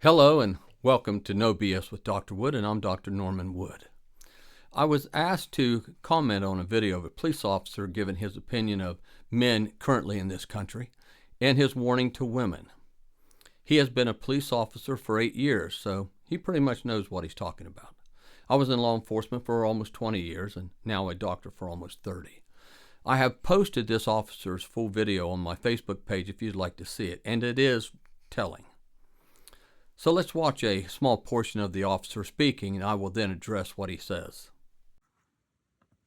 Hello and welcome to No BS with Dr. Wood, and I'm Dr. Norman Wood. I was asked to comment on a video of a police officer giving his opinion of men currently in this country and his warning to women. He has been a police officer for 8 years, so he pretty much knows what he's talking about. I was in law enforcement for almost 20 years and now a doctor for almost 30. I have posted this officer's full video on my Facebook page if you'd like to see it, and it is telling. So let's watch a small portion of the officer speaking, and I will then address what he says.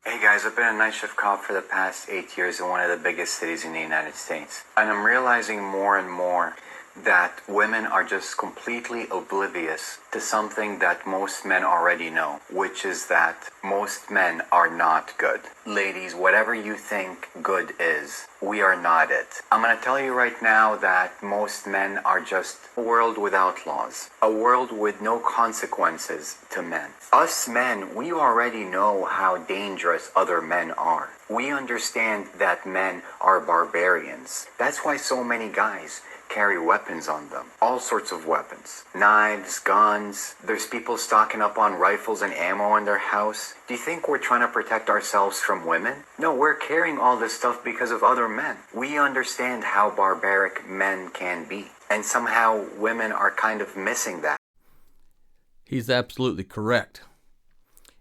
Hey guys, I've been a night shift cop for the past 8 years in one of the biggest cities in the United States. And I'm realizing more and more that women are just completely oblivious to something that most men already know, which is that most men are not good. Ladies, whatever you think good is, we are not it. I'm going to tell you right now that most men are just a world without laws, a world with no consequences to men. Us men, we already know how dangerous other men are. We understand that men are barbarians. That's why so many guys carry weapons on them. All sorts of weapons. Knives, guns. There's people stocking up on rifles and ammo in their house. Do you think we're trying to protect ourselves from women? No, we're carrying all this stuff because of other men. We understand how barbaric men can be. And somehow women are kind of missing that. He's absolutely correct.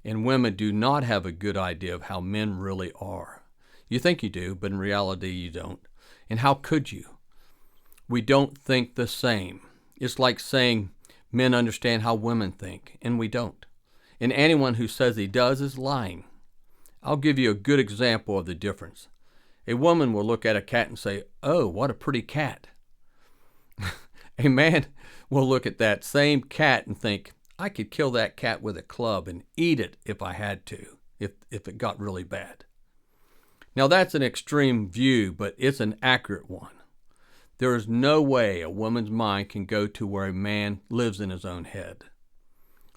And women do not have a good idea of how men really are. You think you do, but in reality you don't. And how could you? We don't think the same. It's like saying men understand how women think, and we don't. And anyone who says he does is lying. I'll give you a good example of the difference. A woman will look at a cat and say, "Oh, what a pretty cat." A man will look at that same cat and think, "I could kill that cat with a club and eat it if I had to, if it got really bad." Now that's an extreme view, but it's an accurate one. There is no way a woman's mind can go to where a man lives in his own head.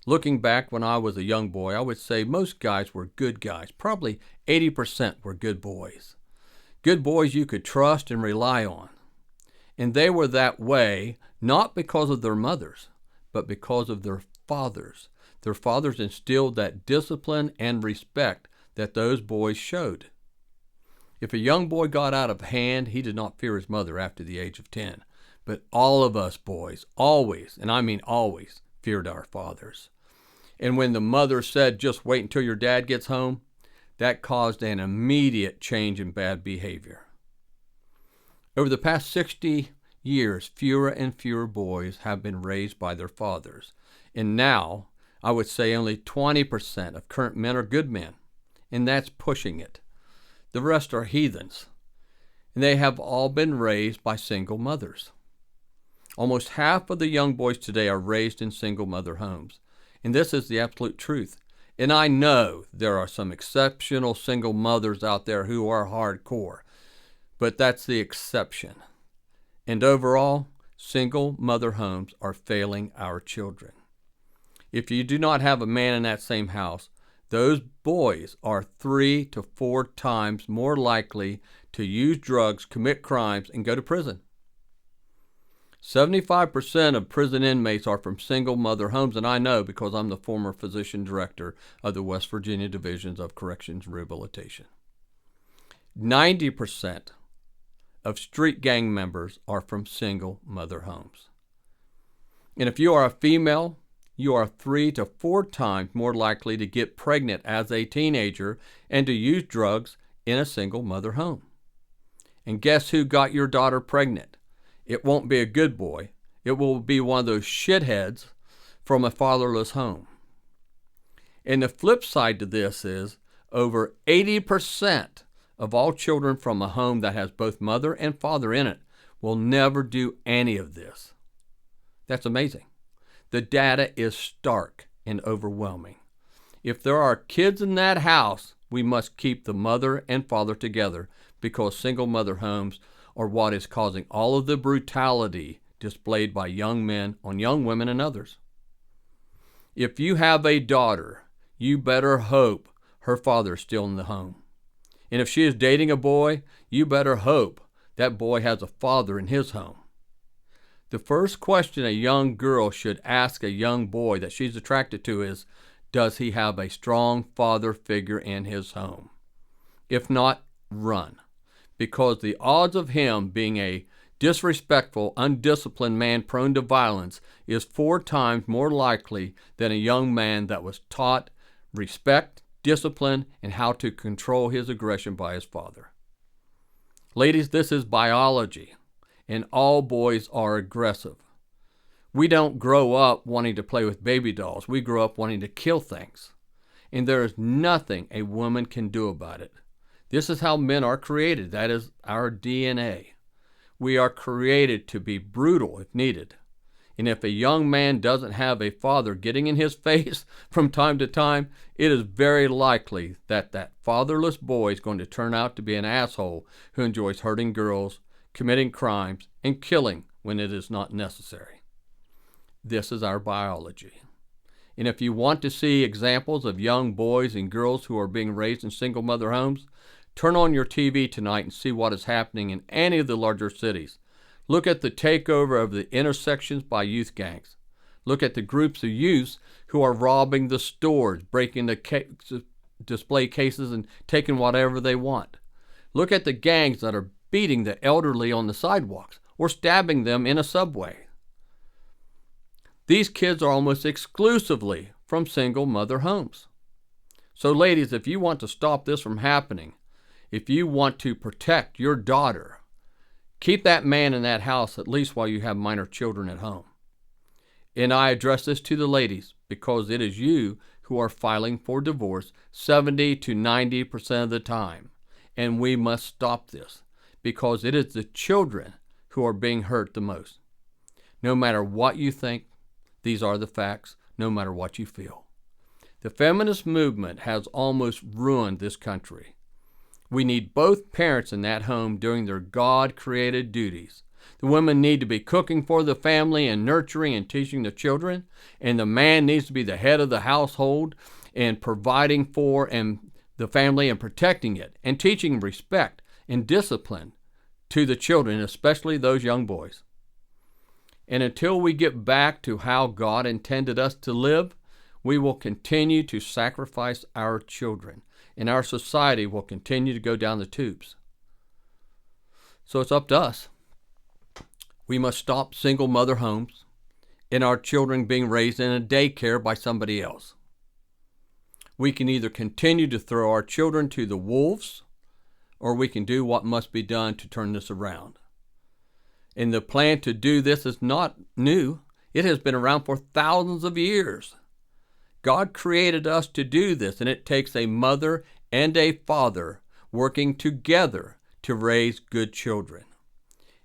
Looking back when I was a young boy, I would say most guys were good guys. Probably 80% were good boys. Good boys you could trust and rely on. And they were that way not because of their mothers, but because of their fathers. Their fathers instilled that discipline and respect that those boys showed. If a young boy got out of hand, he did not fear his mother after the age of 10. But all of us boys always, and I mean always, feared our fathers. And when the mother said, "Just wait until your dad gets home," that caused an immediate change in bad behavior. Over the past 60 years, fewer and fewer boys have been raised by their fathers. And now, I would say only 20% of current men are good men. And that's pushing it. The rest are heathens, and they have all been raised by single mothers. Almost half of the young boys today are raised in single mother homes, and this is the absolute truth. And I know there are some exceptional single mothers out there who are hardcore, but that's the exception. And overall, single mother homes are failing our children. If you do not have a man in that same house, those boys are 3 to 4 times more likely to use drugs, commit crimes, and go to prison. 75% of prison inmates are from single mother homes, and I know because I'm the former physician director of the West Virginia Divisions of Corrections and Rehabilitation. 90% of street gang members are from single mother homes. And if you are a female, you are 3 to 4 times more likely to get pregnant as a teenager and to use drugs in a single mother home. And guess who got your daughter pregnant? It won't be a good boy. It will be one of those shitheads from a fatherless home. And the flip side to this is over 80% of all children from a home that has both mother and father in it will never do any of this. That's amazing. The data is stark and overwhelming. If there are kids in that house, we must keep the mother and father together because single mother homes are what is causing all of the brutality displayed by young men on young women and others. If you have a daughter, you better hope her father is still in the home. And if she is dating a boy, you better hope that boy has a father in his home. The first question a young girl should ask a young boy that she's attracted to is, does he have a strong father figure in his home? If not, run. Because the odds of him being a disrespectful, undisciplined man prone to violence is 4 times more likely than a young man that was taught respect, discipline, and how to control his aggression by his father. Ladies, this is biology, and all boys are aggressive. We don't grow up wanting to play with baby dolls. We grow up wanting to kill things. And there is nothing a woman can do about it. This is how men are created. That is our DNA. We are created to be brutal if needed. And if a young man doesn't have a father getting in his face from time to time, it is very likely that that fatherless boy is going to turn out to be an asshole who enjoys hurting girls, committing crimes, and killing when it is not necessary. This is our biology. And if you want to see examples of young boys and girls who are being raised in single mother homes, turn on your TV tonight and see what is happening in any of the larger cities. Look at the takeover of the intersections by youth gangs. Look at the groups of youths who are robbing the stores, breaking the display cases and taking whatever they want. Look at the gangs that are beating the elderly on the sidewalks or stabbing them in a subway. These kids are almost exclusively from single mother homes. So ladies, if you want to stop this from happening, if you want to protect your daughter, keep that man in that house at least while you have minor children at home. And I address this to the ladies because it is you who are filing for divorce 70 to 90% of the time. And we must stop this because it is the children who are being hurt the most. No matter what you think, these are the facts, no matter what you feel. The feminist movement has almost ruined this country. We need both parents in that home doing their God-created duties. The women need to be cooking for the family and nurturing and teaching the children, and the man needs to be the head of the household and providing for the family and protecting it and teaching respect and discipline to the children, especially those young boys. And until we get back to how God intended us to live, we will continue to sacrifice our children, and our society will continue to go down the tubes. So it's up to us. We must stop single mother homes and our children being raised in a daycare by somebody else. We can either continue to throw our children to the wolves, or we can do what must be done to turn this around. And the plan to do this is not new. It has been around for thousands of years. God created us to do this, and it takes a mother and a father working together to raise good children.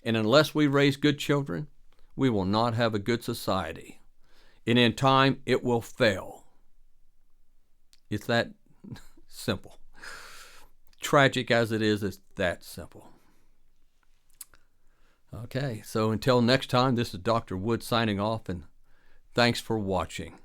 And unless we raise good children, we will not have a good society. And in time, it will fail. It's that simple. Tragic as it is, it's that simple. Okay, so until next time, this is Dr. Wood signing off, and thanks for watching.